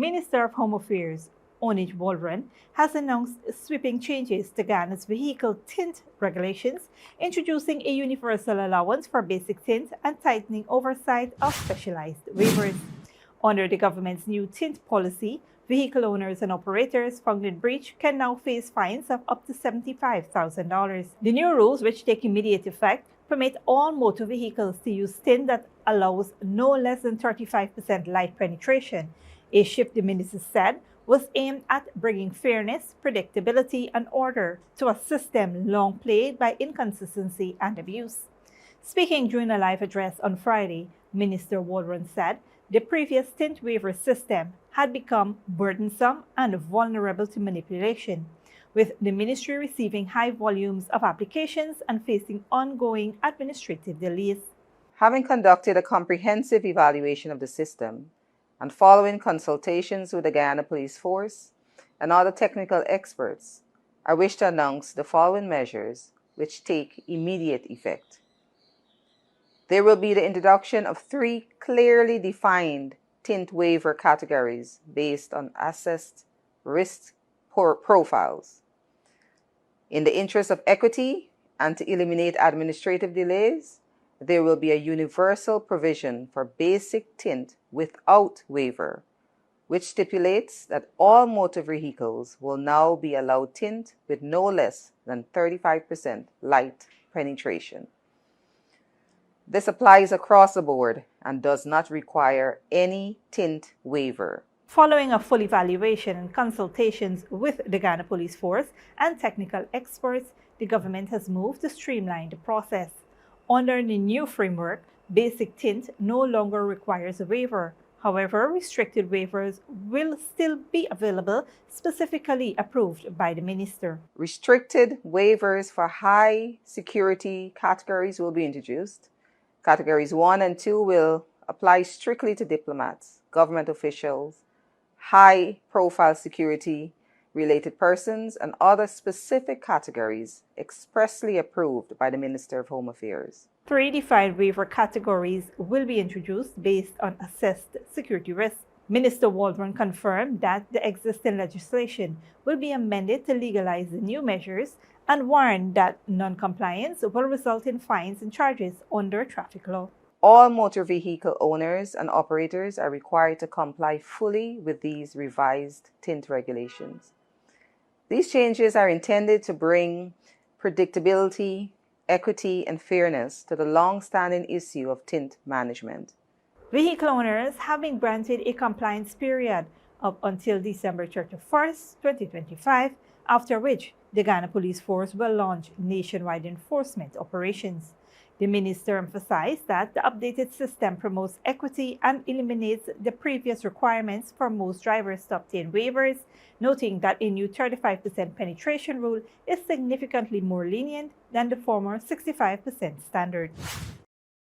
Minister of Home Affairs Oneidge Walrond has announced sweeping changes to Guyana's vehicle tint regulations, introducing a universal allowance for basic tint and tightening oversight of specialized waivers. Under the government's new tint policy, vehicle owners and operators found in breach can now face fines of up to $75,000. The new rules, which take immediate effect, permit all motor vehicles to use tint that allows no less than 35% light penetration, a shift the minister said was aimed at bringing fairness, predictability, and order to a system long plagued by inconsistency and abuse. Speaking during a live address on Friday, Minister Walrond said the previous tint waiver system had become burdensome and vulnerable to manipulation, with the ministry receiving high volumes of applications and facing ongoing administrative delays. Having conducted a comprehensive evaluation of the system and following consultations with the Guyana Police Force and other technical experts, I wish to announce the following measures which take immediate effect. There will be the introduction of 3 clearly defined tint waiver categories based on assessed risk profiles. In the interest of equity and to eliminate administrative delays, there will be a universal provision for basic tint without waiver, which stipulates that all motor vehicles will now be allowed tint with no less than 35% light penetration. This applies across the board and does not require any tint waiver. Following a full evaluation and consultations with the Guyana Police Force and technical experts, the government has moved to streamline the process. Under the new framework, basic tint no longer requires a waiver. However, restricted waivers will still be available, specifically approved by the minister. Restricted waivers for high security categories will be introduced. Categories 1 and 2 will apply strictly to diplomats, government officials, high-profile security-related persons, and other specific categories expressly approved by the Minister of Home Affairs. 3 defined waiver categories will be introduced based on assessed security risk. Minister Walrond confirmed that the existing legislation will be amended to legalize the new measures and warned that non-compliance will result in fines and charges under traffic law. All motor vehicle owners and operators are required to comply fully with these revised tint regulations. These changes are intended to bring predictability, equity, and fairness to the long-standing issue of tint management. Vehicle owners have been granted a compliance period up until December 31st, 2025, after which the Guyana Police Force will launch nationwide enforcement operations. The minister emphasized that the updated system promotes equity and eliminates the previous requirements for most drivers to obtain waivers, noting that a new 35% penetration rule is significantly more lenient than the former 65% standard.